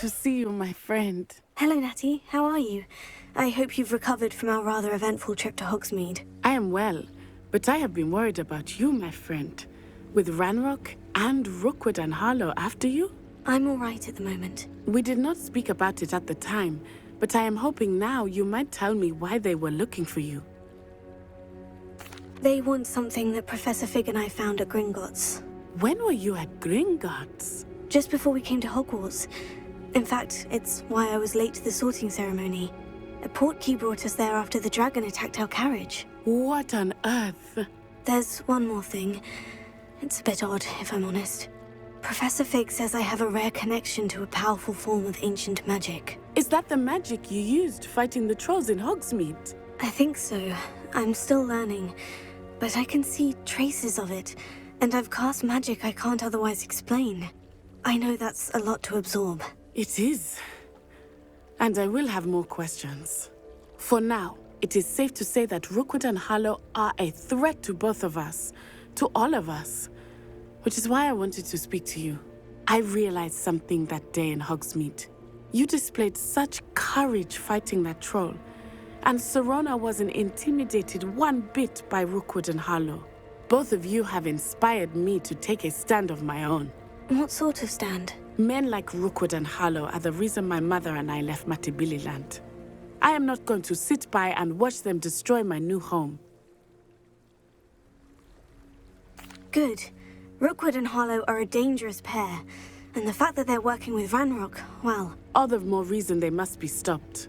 to see you, my friend. Hello, Natty. How are you? I hope you've recovered from our rather eventful trip to Hogsmeade. I am well, but I have been worried about you, my friend. With Ranrock and Rookwood and Harlow after you? I'm all right at the moment. We did not speak about it at the time, but I am hoping now you might tell me why they were looking for you. They want something that Professor Fig and I found at Gringotts. When were you at Gringotts? Just before we came to Hogwarts. In fact, it's why I was late to the sorting ceremony. A portkey brought us there after the dragon attacked our carriage. What on earth? There's one more thing. It's a bit odd, if I'm honest. Professor Fig says I have a rare connection to a powerful form of ancient magic. Is that the magic you used fighting the trolls in Hogsmeade? I think so. I'm still learning. But I can see traces of it, and I've cast magic I can't otherwise explain. I know that's a lot to absorb. It is. And I will have more questions. For now, it is safe to say that Rookwood and Harlow are a threat to both of us, to all of us. Which is why I wanted to speak to you. I realized something that day in Hogsmeade. You displayed such courage fighting that troll, and Serona wasn't intimidated one bit by Rookwood and Harlow. Both of you have inspired me to take a stand of my own. What sort of stand? Men like Rookwood and Harlow are the reason my mother and I left Matibili land. I am not going to sit by and watch them destroy my new home. Good. Rookwood and Harlow are a dangerous pair, and the fact that they're working with Ranrock, well... All the more reason they must be stopped.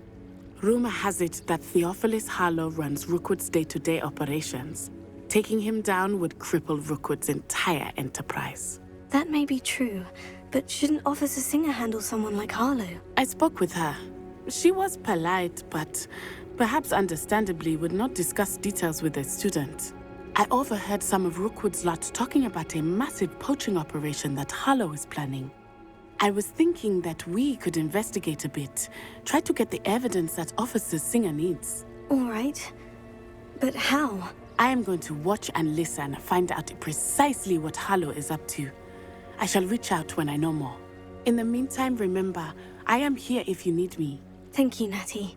Rumor has it that Theophilus Harlow runs Rookwood's day-to-day operations. Taking him down would cripple Rookwood's entire enterprise. That may be true, but shouldn't Officer Singer handle someone like Harlow? I spoke with her. She was polite, but perhaps understandably would not discuss details with a student. I overheard some of Rookwood's lot talking about a massive poaching operation that Harlow is planning. I was thinking that we could investigate a bit, try to get the evidence that Officer Singer needs. All right. But how? I am going to watch and listen, find out precisely what Harlow is up to. I shall reach out when I know more. In the meantime, remember, I am here if you need me. Thank you, Natty.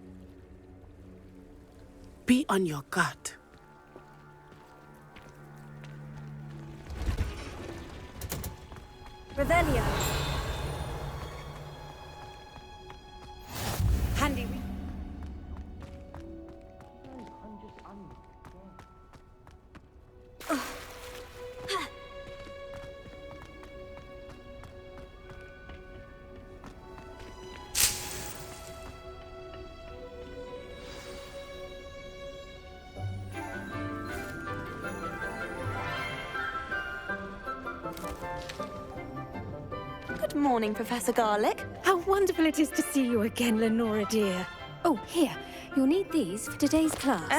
Be on your guard. Revelio. Handy. Good morning, Professor Garlick. How wonderful it is to see you again, Lenora dear. Oh, here. You'll need these for today's class.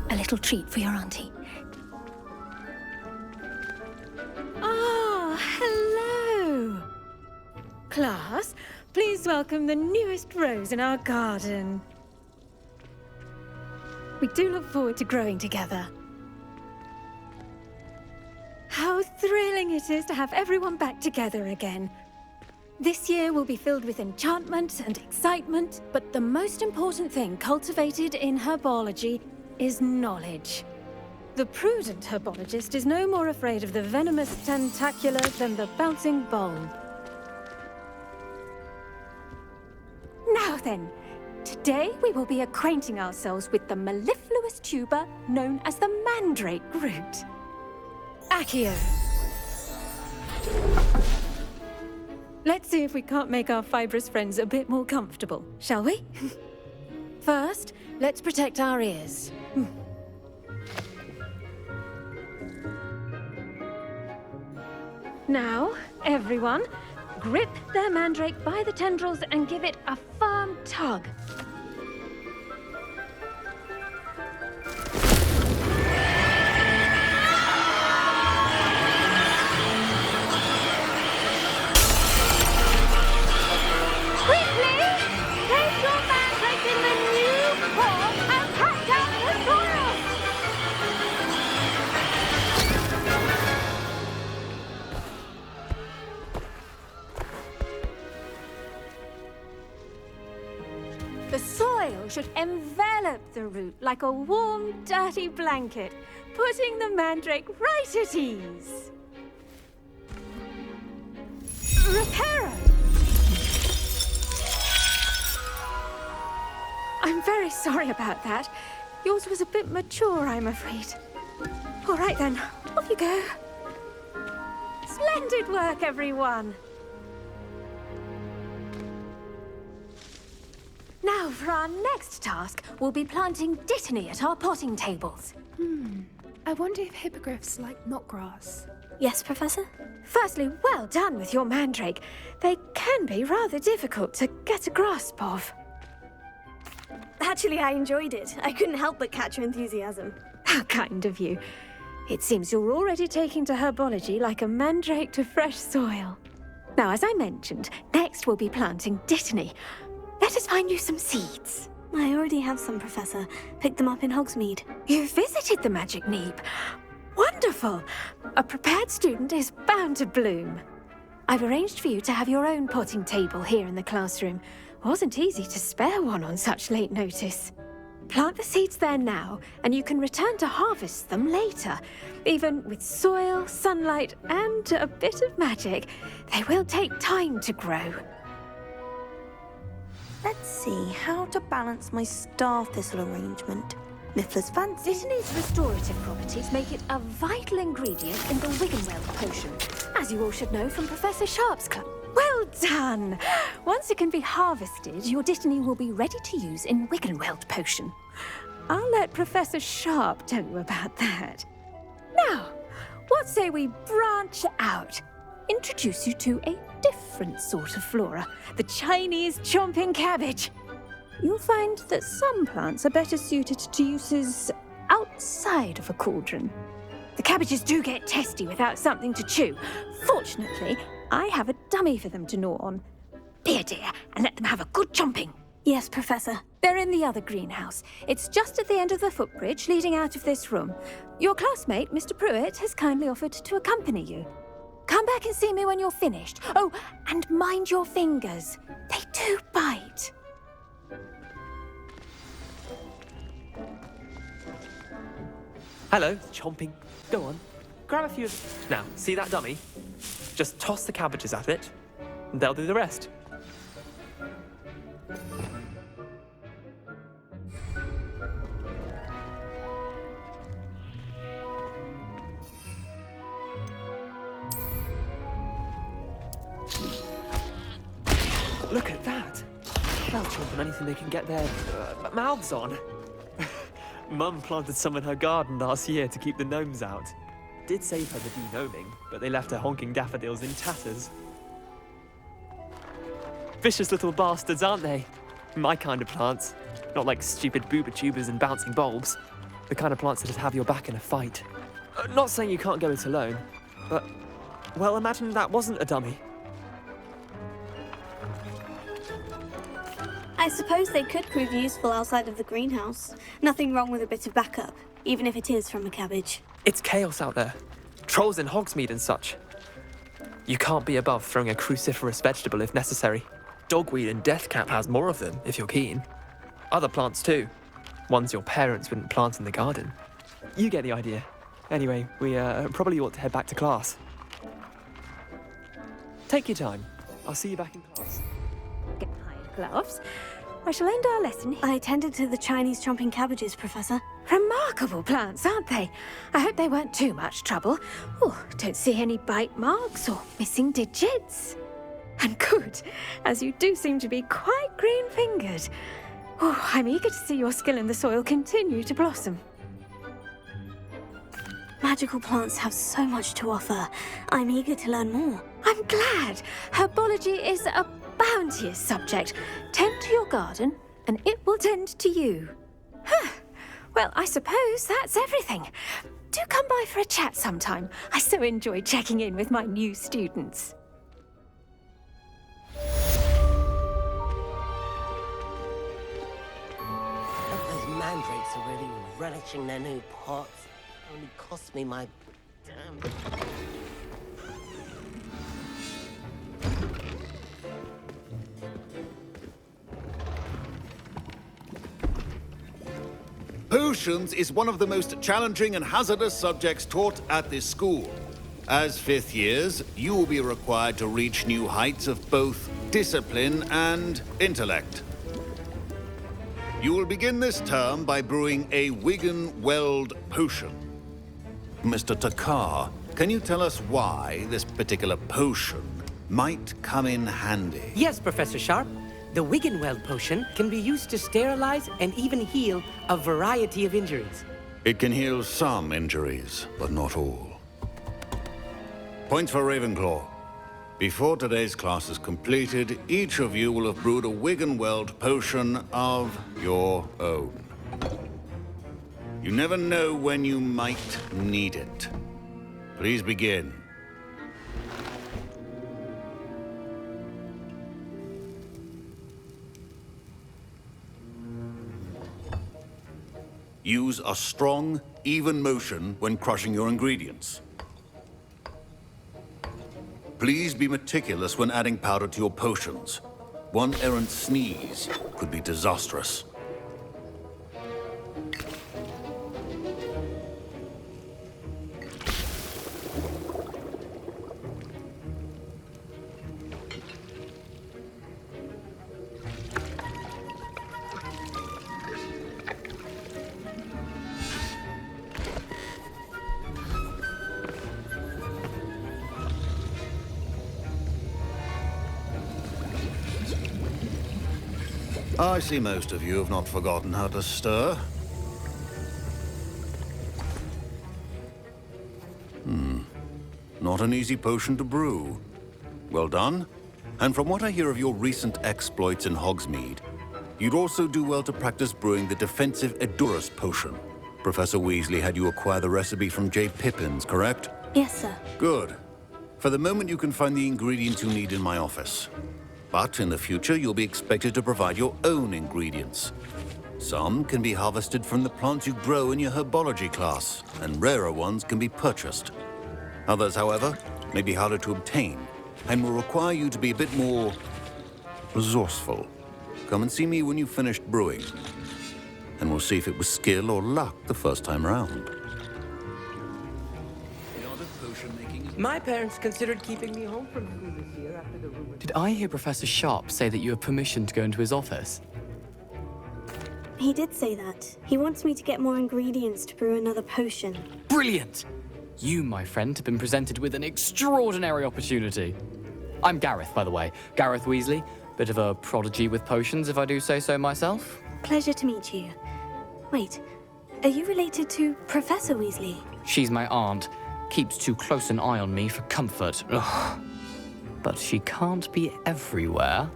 A little treat for your auntie. Ah, hello. Class, please welcome the newest rose in our garden. We do look forward to growing together. How thrilling it is to have everyone back together again. This year will be filled with enchantment and excitement, but the most important thing cultivated in herbology is knowledge. The prudent herbologist is no more afraid of the venomous tentacular than the bouncing bulb. Now then, today we will be acquainting ourselves with the mellifluous tuber known as the mandrake root. Accio. Let's see if we can't make our fibrous friends a bit more comfortable, shall we? First, let's protect our ears. Now, everyone, grip their mandrake by the tendrils and give it a firm tug. should envelop the root like a warm, dirty blanket, putting the mandrake right at ease. Reparo! I'm very sorry about that. Yours was a bit mature, I'm afraid. All right then, off you go. Splendid work, everyone! Now, for our next task, we'll be planting dittany at our potting tables. I wonder if hippogriffs like knotgrass. Yes, Professor? Firstly, well done with your mandrake. They can be rather difficult to get a grasp of. Actually, I enjoyed it. I couldn't help but catch your enthusiasm. How kind of you. It seems you're already taking to herbology like a mandrake to fresh soil. Now, as I mentioned, next we'll be planting dittany. Let us find you some seeds. I already have some, Professor. Picked them up in Hogsmeade. You visited the Magic Neep. Wonderful! A prepared student is bound to bloom. I've arranged for you to have your own potting table here in the classroom. Wasn't easy to spare one on such late notice. Plant the seeds there now, and you can return to harvest them later. Even with soil, sunlight, and a bit of magic, they will take time to grow. Let's see how to balance my star thistle arrangement. Miffler's fancy. Dittany's restorative properties make it a vital ingredient in the Wiggenweld potion, as you all should know from Professor Sharp's club. Well done! Once it can be harvested, your dittany will be ready to use in Wiggenweld potion. I'll let Professor Sharp tell you about that. Now, what say we branch out? Introduce you to a different sort of flora, the Chinese chomping cabbage. You'll find that some plants are better suited to uses outside of a cauldron. The cabbages do get testy without something to chew. Fortunately, I have a dummy for them to gnaw on. Be a dear and let them have a good chomping. Yes, Professor. They're in the other greenhouse. It's just at the end of the footbridge leading out of this room. Your classmate, Mr. Pruitt, has kindly offered to accompany you. Come back and see me when you're finished. Oh, and mind your fingers. They do bite. Hello, chomping. Go on. Grab a few of... Now, see that dummy? Just toss the cabbages at it, and they'll do the rest. Look at that! They'll chomp on anything they can get their mouths on. Mum planted some in her garden last year to keep the gnomes out. Did save her the de-gnoming, but they left her honking daffodils in tatters. Vicious little bastards, aren't they? My kind of plants. Not like stupid booba tubers and bouncing bulbs. The kind of plants that'd have your back in a fight. Not saying you can't go it alone, but... well, imagine that wasn't a dummy. I suppose they could prove useful outside of the greenhouse. Nothing wrong with a bit of backup, even if it is from a cabbage. It's chaos out there. Trolls in Hogsmeade and such. You can't be above throwing a cruciferous vegetable if necessary. Dogweed and deathcap has more of them, if you're keen. Other plants too. Ones your parents wouldn't plant in the garden. You get the idea. Anyway, we probably ought to head back to class. Take your time. I'll see you back in class. Get hide gloves. I shall end our lesson here. I tended to the Chinese chomping cabbages, Professor. Remarkable plants, aren't they? I hope they weren't too much trouble. Oh, don't see any bite marks or missing digits. And good, as you do seem to be quite green-fingered. Oh, I'm eager to see your skill in the soil continue to blossom. Magical plants have so much to offer. I'm eager to learn more. I'm glad. Herbology is a bounteous subject. Tend to your garden, and it will tend to you. Huh. Well, I suppose that's everything. Do come by for a chat sometime. I so enjoy checking in with my new students. Those mandrakes are really relishing their new pots. Only cost me my damn... Potions is one of the most challenging and hazardous subjects taught at this school. As fifth years, you will be required to reach new heights of both discipline and intellect. You will begin this term by brewing a Wiggenweld potion. Mr. Takar, can you tell us why this particular potion might come in handy? Yes, Professor Sharp. The Wiggenweld potion can be used to sterilize and even heal a variety of injuries. It can heal some injuries, but not all. Points for Ravenclaw. Before today's class is completed, each of you will have brewed a Wiggenweld potion of your own. You never know when you might need it. Please begin. Use a strong, even motion when crushing your ingredients. Please be meticulous when adding powder to your potions. One errant sneeze could be disastrous. I see most of you have not forgotten how to stir. Not an easy potion to brew. Well done. And from what I hear of your recent exploits in Hogsmeade, you'd also do well to practice brewing the defensive Edurus potion. Professor Weasley had you acquire the recipe from J. Pippin's, correct? Yes, sir. Good. For the moment, you can find the ingredients you need in my office. But in the future, you'll be expected to provide your own ingredients. Some can be harvested from the plants you grow in your herbology class, and rarer ones can be purchased. Others, however, may be harder to obtain, and will require you to be a bit more resourceful. Come and see me when you've finished brewing, and we'll see if it was skill or luck the first time around. My parents considered keeping me home from school this year after the rumor. Did I hear Professor Sharp say that you have permission to go into his office? He did say that. He wants me to get more ingredients to brew another potion. Brilliant! You, my friend, have been presented with an extraordinary opportunity. I'm Gareth, by the way. Gareth Weasley. Bit of a prodigy with potions, if I do say so myself. Pleasure to meet you. Wait, are you related to Professor Weasley? She's my aunt. Keeps too close an eye on me for comfort. Ugh. But she can't be everywhere.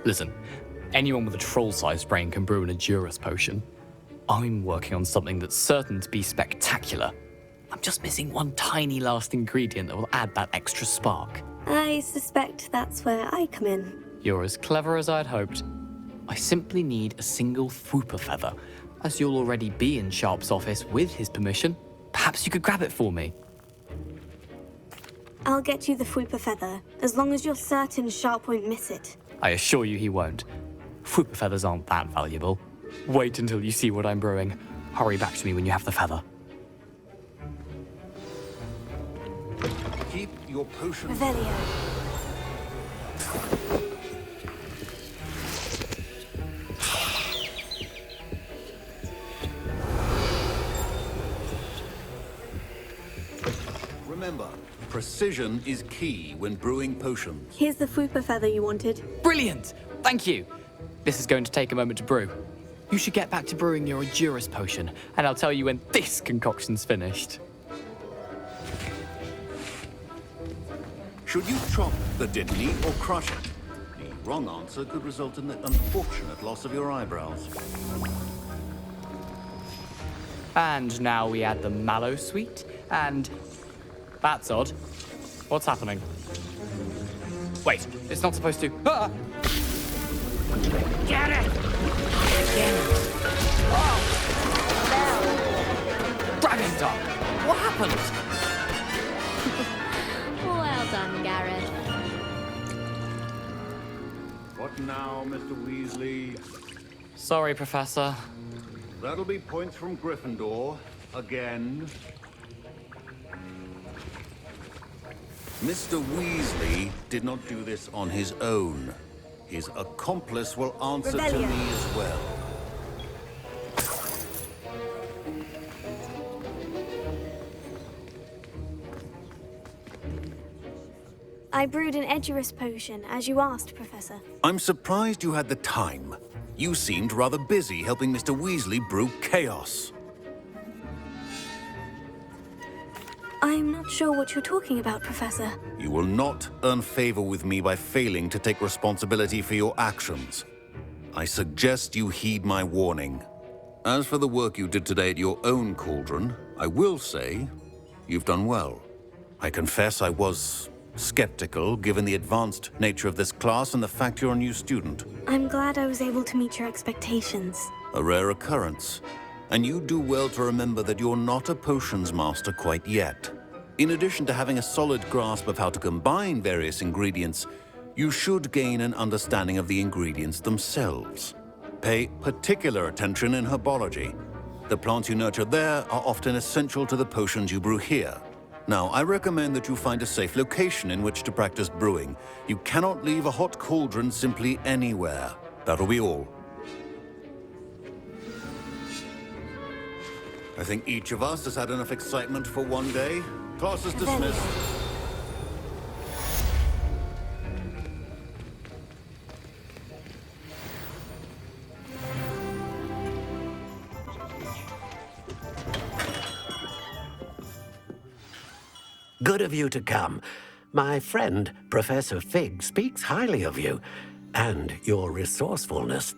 Listen, anyone with a troll-sized brain can brew an Edurus potion. I'm working on something that's certain to be spectacular. I'm just missing one tiny last ingredient that will add that extra spark. I suspect that's where I come in. You're as clever as I'd hoped. I simply need a single Fwooper feather. As you'll already be in Sharp's office with his permission, perhaps you could grab it for me. I'll get you the Fwooper feather, as long as you're certain Sharp won't miss it. I assure you he won't. Fwooper feathers aren't that valuable. Wait until you see what I'm brewing. Hurry back to me when you have the feather. Keep your potion. Revelio. Remember, precision is key when brewing potions. Here's the Fwooper feather you wanted. Brilliant! Thank you! This is going to take a moment to brew. You should get back to brewing your Edurus potion, and I'll tell you when this concoction's finished. Should you chop the diddly or crush it? The wrong answer could result in the unfortunate loss of your eyebrows. And now we add the mallow sweet, and... That's odd. What's happening? Wait, it's not supposed to... Ah! Get it! Oh! Dragon Dog! What happened? Well done, Gareth. What now, Mr. Weasley? Sorry, Professor. That'll be points from Gryffindor. Again. Mr. Weasley did not do this on his own. His accomplice will answer to me as well. I brewed an Edurus potion, as you asked, Professor. I'm surprised you had the time. You seemed rather busy helping Mr. Weasley brew chaos. I'm not sure what you're talking about, Professor. You will not earn favor with me by failing to take responsibility for your actions. I suggest you heed my warning. As for the work you did today at your own cauldron, I will say you've done well. I confess I was skeptical, given the advanced nature of this class and the fact you're a new student. I'm glad I was able to meet your expectations. A rare occurrence. And you do well to remember that you're not a potions master quite yet. In addition to having a solid grasp of how to combine various ingredients, you should gain an understanding of the ingredients themselves. Pay particular attention in herbology. The plants you nurture there are often essential to the potions you brew here. Now, I recommend that you find a safe location in which to practice brewing. You cannot leave a hot cauldron simply anywhere. That'll be all. I think each of us has had enough excitement for one day. Class is dismissed. Good of you to come. My friend, Professor Fig, speaks highly of you and your resourcefulness.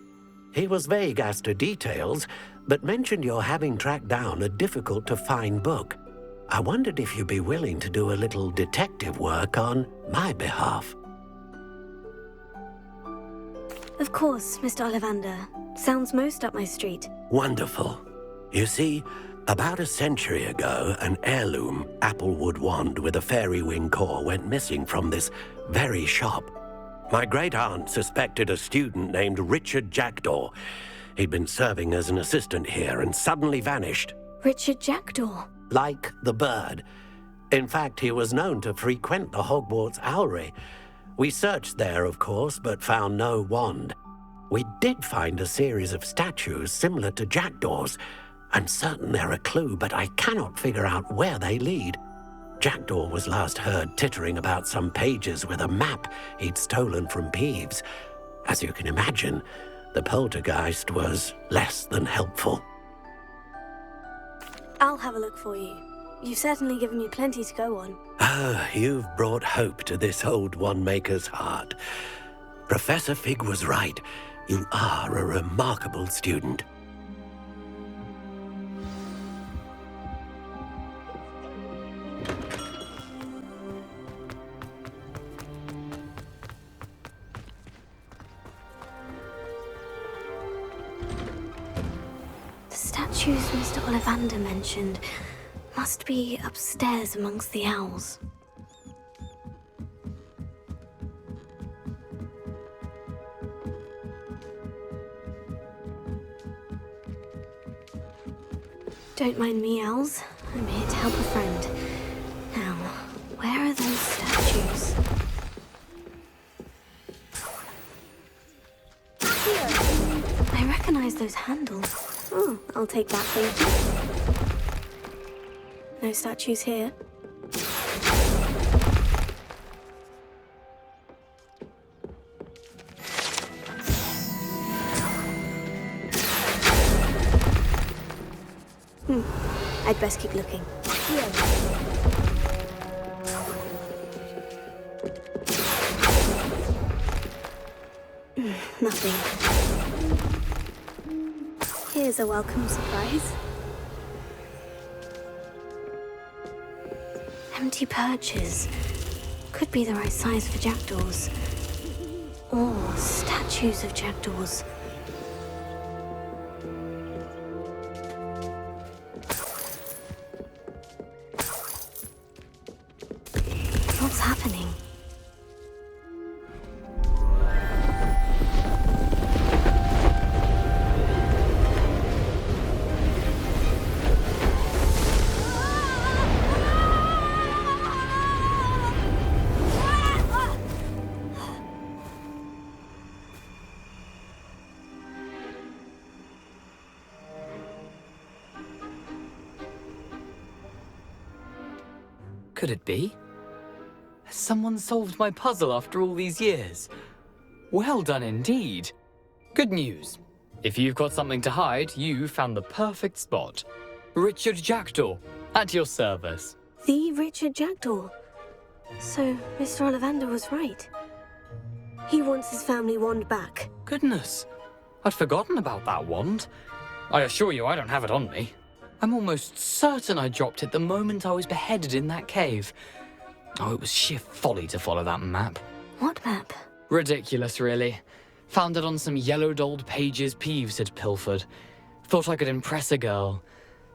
He was vague as to details, but mentioned your having tracked down a difficult-to-find book. I wondered if you'd be willing to do a little detective work on my behalf. Of course, Mr. Ollivander. Sounds most up my street. Wonderful. You see, about a century ago, an heirloom applewood wand with a fairy wing core went missing from this very shop. My great-aunt suspected a student named Richard Jackdaw. He'd been serving as an assistant here and suddenly vanished. Richard Jackdaw? Like the bird. In fact, he was known to frequent the Hogwarts Owlery. We searched there, of course, but found no wand. We did find a series of statues similar to Jackdaw's. I'm certain they're a clue, but I cannot figure out where they lead. Jackdaw was last heard tittering about some pages with a map he'd stolen from Peeves. As you can imagine, the poltergeist was less than helpful. I'll have a look for you. You've certainly given me plenty to go on. Ah, you've brought hope to this old one-maker's heart. Professor Fig was right. You are a remarkable student. The statues Mr. Ollivander mentioned must be upstairs amongst the owls. Don't mind me, owls. I'm here to help a friend. Now, where are those statues? Here! I recognize those handles. Oh, I'll take that, thank you. No statues here. I'd best keep looking. Here. Nothing. Here's a welcome surprise. Empty perches. Could be the right size for jackdaws. Or statues of jackdaws. What's happening? Could it be? Has someone solved my puzzle after all these years? Well done indeed. Good news. If you've got something to hide, you found the perfect spot. Richard Jackdaw, at your service. The Richard Jackdaw. So, Mr. Ollivander was right. He wants his family wand back. Goodness, I'd forgotten about that wand. I assure you I don't have it on me. I'm almost certain I dropped it the moment I was beheaded in that cave. Oh, it was sheer folly to follow that map. What map? Ridiculous, really. Found it on some yellowed old pages Peeves had pilfered. Thought I could impress a girl.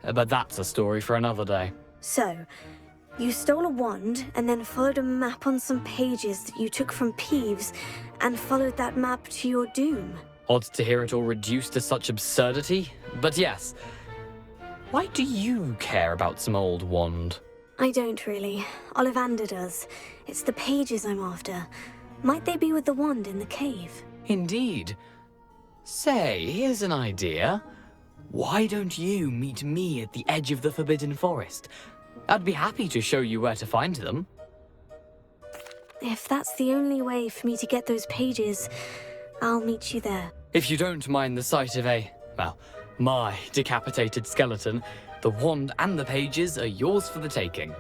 But that's a story for another day. So, you stole a wand and then followed a map on some pages that you took from Peeves and followed that map to your doom. Odd to hear it all reduced to such absurdity, but yes. Why do you care about some old wand? I don't really. Ollivander does. It's the pages I'm after. Might they be with the wand in the cave? Indeed. Say, here's an idea. Why don't you meet me at the edge of the Forbidden Forest? I'd be happy to show you where to find them. If that's the only way for me to get those pages, I'll meet you there. If you don't mind the sight of my decapitated skeleton, the wand and the pages are yours for the taking.